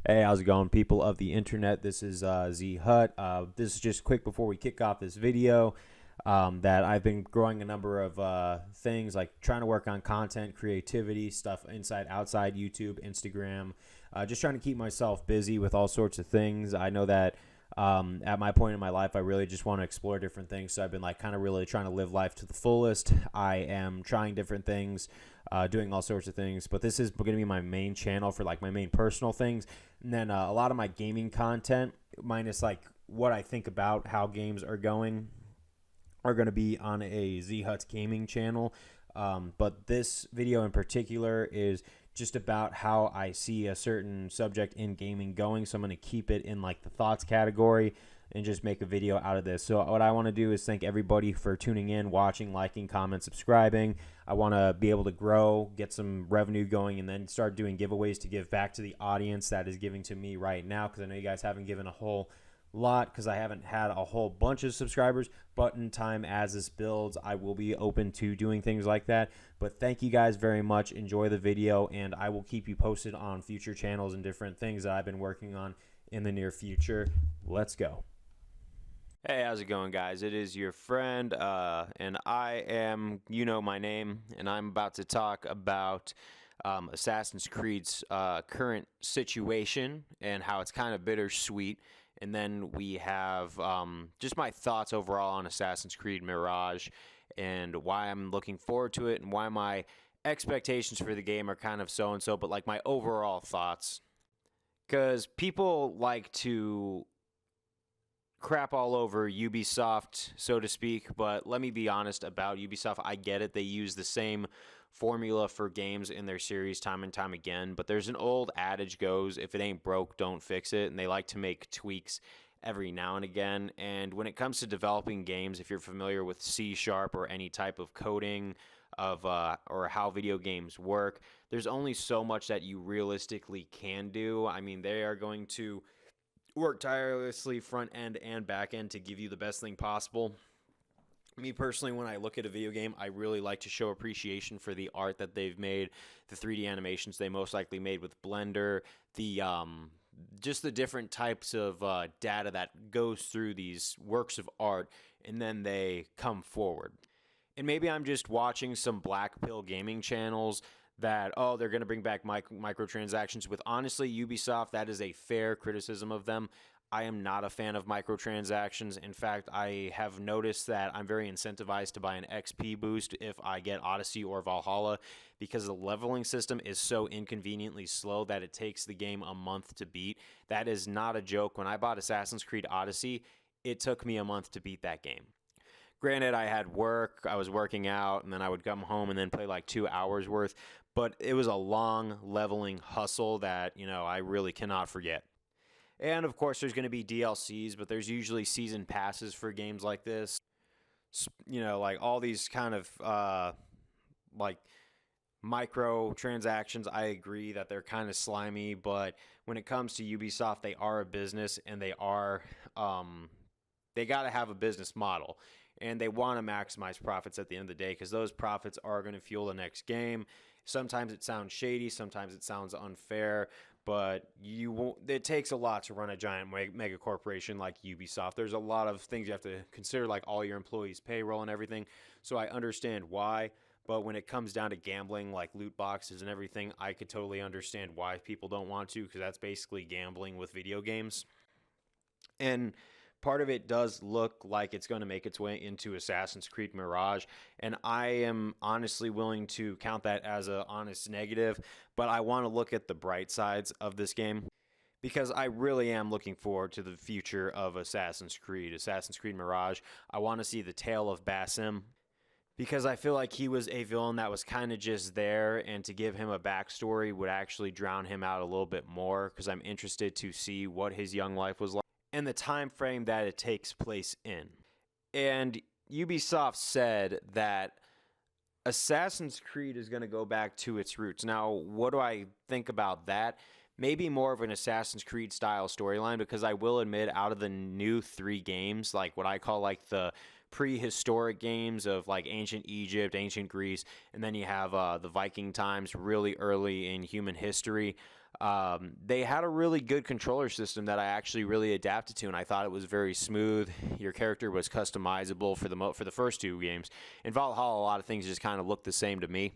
Hey, how's it going, people of the internet? This is Z Hut. This is just quick before we kick off this video. That I've been growing a number of things, like trying to work on content, creativity, stuff inside, outside YouTube, Instagram. Just trying to keep myself busy with all sorts of things. I know that at my point in my life, I really just want to explore different things. So I've been like kind of really trying to live life to the fullest. I am trying different things, doing all sorts of things. But this is going to be my main channel for like my main personal things. And then a lot of my gaming content, minus like what I think about how games are going, are going to be on a Z Huts gaming channel. But this video in particular is just about how I see a certain subject in gaming going. So I'm going to keep it in like the thoughts category and just make a video out of this. So what I want to do is thank everybody for tuning in, watching, liking, comment, subscribing. I want to be able to grow, get some revenue going, and then start doing giveaways to give back to the audience that is giving to me right now, because I know you guys haven't given a whole lot because I haven't had a whole bunch of subscribers, but in time as this builds, I will be open to doing things like that. But thank you guys very much. Enjoy the video, and I will keep you posted on future channels and different things that I've been working on in the near future. Let's go. Hey, how's it going, guys? It is your friend, and I am, you know my name, and I'm about to talk about Assassin's Creed's current situation and how it's kind of bittersweet. And then we have just my thoughts overall on Assassin's Creed Mirage and why I'm looking forward to it and why my expectations for the game are kind of so-and-so, but like my overall thoughts. Because people like to crap all over Ubisoft, so to speak, but let me be honest about Ubisoft. I get it. They use the same formula for games in their series time and time again, but there's an old adage goes, if it ain't broke, don't fix it, and they like to make tweaks every now and again. And when it comes to developing games, if you're familiar with C# or any type of coding of or how video games work, there's only so much that you realistically can do. I mean, they are going to work tirelessly front end and back end to give you the best thing possible. Me personally, when I look at a video game, I really like to show appreciation for the art that they've made, the 3D animations they most likely made with Blender, the just the different types of data that goes through these works of art, and then they come forward. And maybe I'm just watching some black pill gaming channels that, oh, they're going to bring back microtransactions. With honestly, Ubisoft, that is a fair criticism of them. I am not a fan of microtransactions. In fact, I have noticed that I'm very incentivized to buy an XP boost if I get Odyssey or Valhalla, because the leveling system is so inconveniently slow that it takes the game a month to beat. That is not a joke. When I bought Assassin's Creed Odyssey, it took me a month to beat that game. Granted, I had work, I was working out, and then I would come home and then play like 2 hours worth, but it was a long leveling hustle that, I really cannot forget. And of course, there's going to be DLCs, but there's usually season passes for games like this. Like all these kind of like micro transactions. I agree that they're kind of slimy, but when it comes to Ubisoft, they are a business, and they got to have a business model, and they want to maximize profits at the end of the day, because those profits are going to fuel the next game. Sometimes it sounds shady, sometimes it sounds unfair, but it takes a lot to run a giant mega corporation like Ubisoft. There's a lot of things you have to consider, like all your employees' payroll and everything. So I understand why, but when it comes down to gambling, like loot boxes and everything, I could totally understand why people don't want to, because that's basically gambling with video games. And part of it does look like it's going to make its way into Assassin's Creed Mirage, and I am honestly willing to count that as an honest negative, but I want to look at the bright sides of this game, because I really am looking forward to the future of Assassin's Creed Mirage. I want to see the tale of Basim, because I feel like he was a villain that was kind of just there, and to give him a backstory would actually drown him out a little bit more, because I'm interested to see what his young life was like and the time frame that it takes place in. And Ubisoft said that Assassin's Creed is going to go back to its roots. Now, what do I think about that? Maybe more of an Assassin's Creed style storyline, because I will admit, out of the new 3 games, like what I call like the prehistoric games of like ancient Egypt, ancient Greece, and then you have the Viking times really early in human history, They had a really good controller system that I actually really adapted to, and I thought it was very smooth. Your character was customizable for the first two games. In Valhalla, a lot of things just kind of looked the same to me.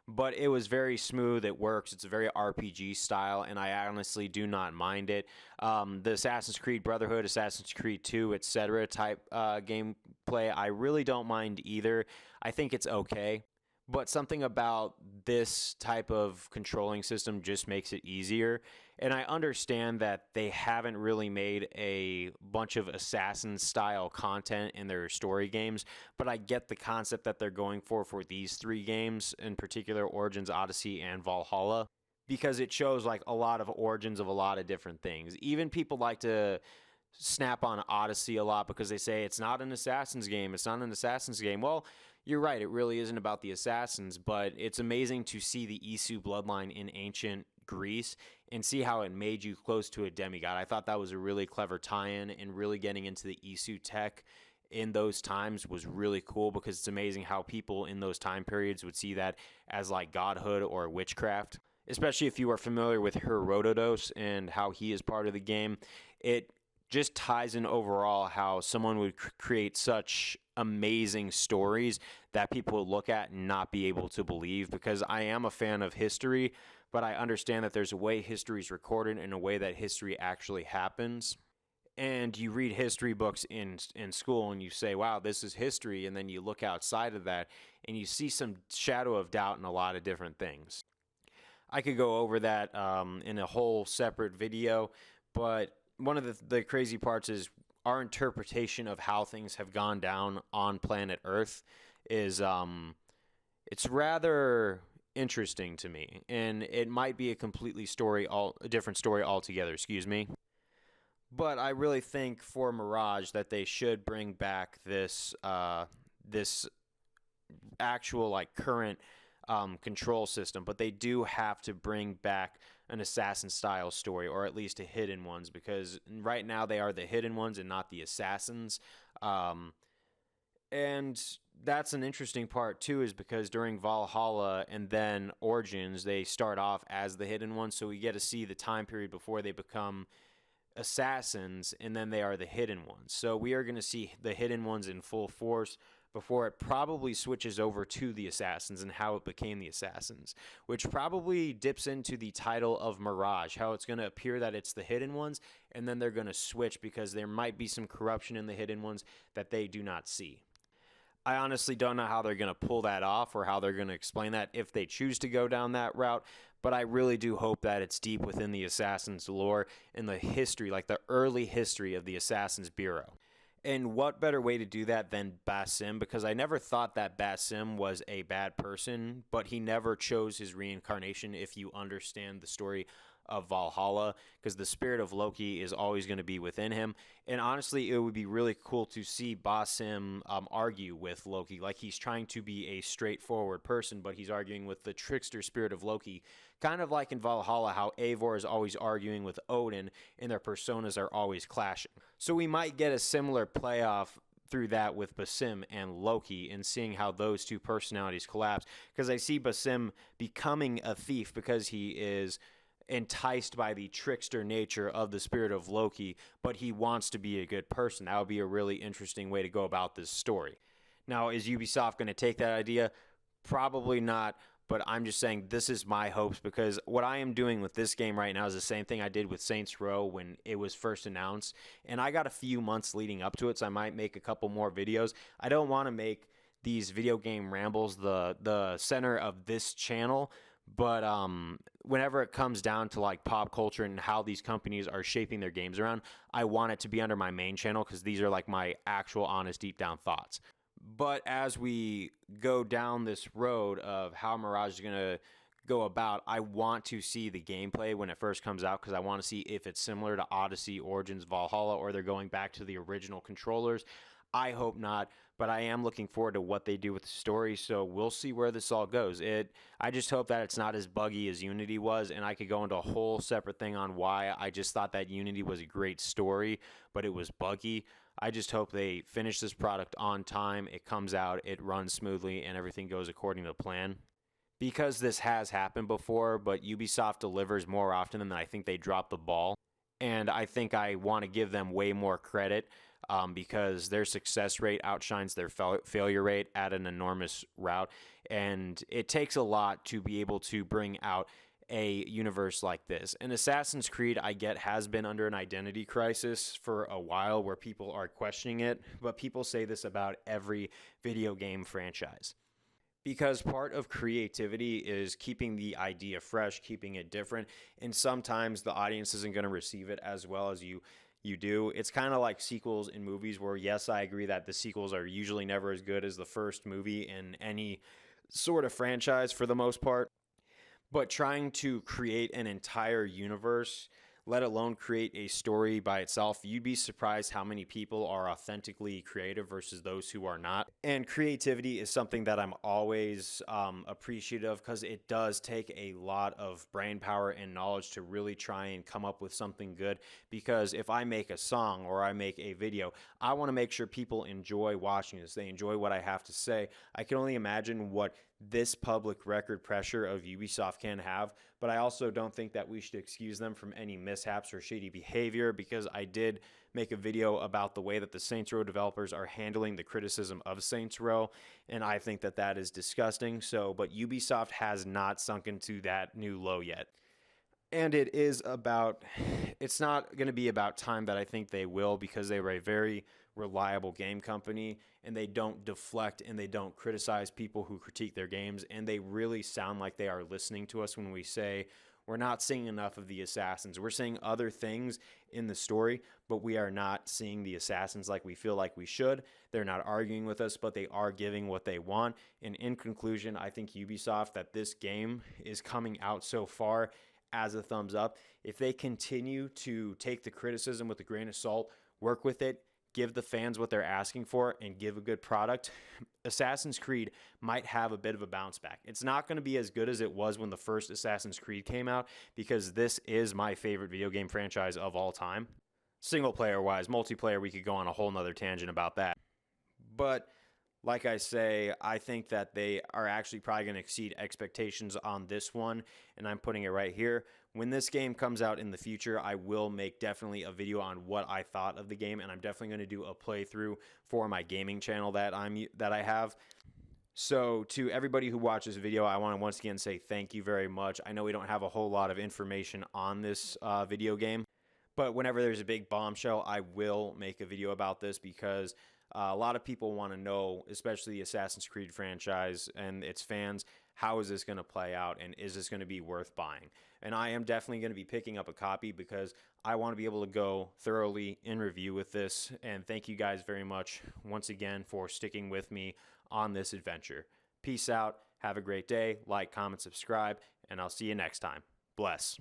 But it was very smooth. It works. It's a very RPG style, and I honestly do not mind it. The Assassin's Creed Brotherhood, Assassin's Creed 2, etc. type gameplay, I really don't mind either. I think it's okay. But something about this type of controlling system just makes it easier. And I understand that they haven't really made a bunch of assassin-style content in their story games, but I get the concept that they're going for these three games, in particular Origins, Odyssey, and Valhalla, because it shows like a lot of origins of a lot of different things. Even people like to snap on Odyssey a lot because they say it's not an Assassin's game. It's not an Assassin's game. Well, you're right. It really isn't about the Assassins, but it's amazing to see the Isu bloodline in ancient Greece and see how it made you close to a demigod. I thought that was a really clever tie-in, and really getting into the Isu tech in those times was really cool, because it's amazing how people in those time periods would see that as like godhood or witchcraft. Especially if you are familiar with Herodotus and how he is part of the game. It just ties in overall how someone would create such amazing stories that people would look at and not be able to believe, because I am a fan of history, but I understand that there's a way history is recorded and a way that history actually happens. And you read history books in school and you say, wow, this is history, and then you look outside of that and you see some shadow of doubt in a lot of different things. I could go over that in a whole separate video, but one of the crazy parts is our interpretation of how things have gone down on planet Earth is it's rather interesting to me, and it might be a different story altogether. Excuse me. But I really think for Mirage that they should bring back this actual like current control system, but they do have to bring back an assassin style story, or at least a hidden ones, because right now they are the hidden ones and not the assassins. And that's an interesting part too, is because during Valhalla and then Origins, they start off as the hidden ones, so we get to see the time period before they become assassins, and then they are the hidden ones. So we are going to see the hidden ones in full force before it probably switches over to the assassins and how it became the assassins, which probably dips into the title of Mirage, how it's going to appear that it's the hidden ones, and then they're going to switch because there might be some corruption in the hidden ones that they do not see. I honestly don't know how they're going to pull that off, or how they're going to explain that if they choose to go down that route, but I really do hope that it's deep within the Assassin's lore and the history, like the early history of the Assassin's Bureau. And what better way to do that than Basim? Because I never thought that Basim was a bad person, but he never chose his reincarnation if you understand the story of Valhalla, because the spirit of Loki is always going to be within him. And honestly, it would be really cool to see Basim argue with Loki. Like, he's trying to be a straightforward person, but he's arguing with the trickster spirit of Loki. Kind of like in Valhalla, how Eivor is always arguing with Odin, and their personas are always clashing. So we might get a similar playoff through that with Basim and Loki, and seeing how those two personalities collapse. Because I see Basim becoming a thief because he is enticed by the trickster nature of the spirit of Loki, but he wants to be a good person. That would be a really interesting way to go about this story. Now, is Ubisoft going to take that idea? Probably not, but I'm just saying this is my hopes, because what I am doing with this game right now is the same thing I did with Saints Row when it was first announced, and I got a few months leading up to it, so I might make a couple more videos. I don't want to make these video game rambles the center of this channel, but whenever it comes down to like pop culture and how these companies are shaping their games around, I want it to be under my main channel, because these are like my actual honest deep down thoughts. But as we go down this road of how Mirage is going to go about, I want to see the gameplay when it first comes out, because I want to see if it's similar to Odyssey, Origins, Valhalla, or they're going back to the original controllers. I hope not, but I am looking forward to what they do with the story, so we'll see where this all goes. I just hope that it's not as buggy as Unity was, and I could go into a whole separate thing on why I just thought that Unity was a great story, but it was buggy. I just hope they finish this product on time, it comes out, it runs smoothly, and everything goes according to plan. because this has happened before, but Ubisoft delivers more often than I think they drop the ball. And I think I want to give them way more credit because their success rate outshines their failure rate at an enormous route. And it takes a lot to be able to bring out a universe like this. And Assassin's Creed, I get, has been under an identity crisis for a while where people are questioning it, but people say this about every video game franchise. Because part of creativity is keeping the idea fresh, keeping it different, and sometimes the audience isn't going to receive it as well as you do. It's kind of like sequels in movies where, yes, I agree that the sequels are usually never as good as the first movie in any sort of franchise for the most part. But trying to create an entire universe, let alone create a story by itself, you'd be surprised how many people are authentically creative versus those who are not. And creativity is something that I'm always appreciative of because it does take a lot of brain power and knowledge to really try and come up with something good. Because if I make a song or I make a video, I want to make sure people enjoy watching this. They enjoy what I have to say. I can only imagine what this public record pressure of Ubisoft can have, but I also don't think that we should excuse them from any mishaps or shady behavior because I did make a video about the way that the Saints Row developers are handling the criticism of Saints Row, and I think that that is disgusting. But Ubisoft has not sunk into that new low yet. And it's not going to be about time that I think they will because they were a very reliable game company and they don't deflect and they don't criticize people who critique their games. And they really sound like they are listening to us when we say we're not seeing enough of the assassins. We're seeing other things in the story, but we are not seeing the assassins like we feel like we should. They're not arguing with us, but they are giving what they want. And in conclusion, I think Ubisoft, that this game is coming out so far as a thumbs up. If they continue to take the criticism with a grain of salt, work with it, give the fans what they're asking for, and give a good product, Assassin's Creed might have a bit of a bounce back. It's not going to be as good as it was when the first Assassin's Creed came out because this is my favorite video game franchise of all time. Single player wise, multiplayer, we could go on a whole nother tangent about that. But like I say, I think that they are actually probably going to exceed expectations on this one, and I'm putting it right here. When this game comes out in the future, I will make definitely a video on what I thought of the game, and I'm definitely going to do a playthrough for my gaming channel that I have. So to everybody who watches the video, I want to once again say thank you very much. I know we don't have a whole lot of information on this video game, but whenever there's a big bombshell, I will make a video about this because a lot of people want to know, especially the Assassin's Creed franchise and its fans, how is this going to play out and is this going to be worth buying? And I am definitely going to be picking up a copy because I want to be able to go thoroughly in review with this. And thank you guys very much once again for sticking with me on this adventure. Peace out. Have a great day. Like, comment, subscribe, and I'll see you next time. Bless.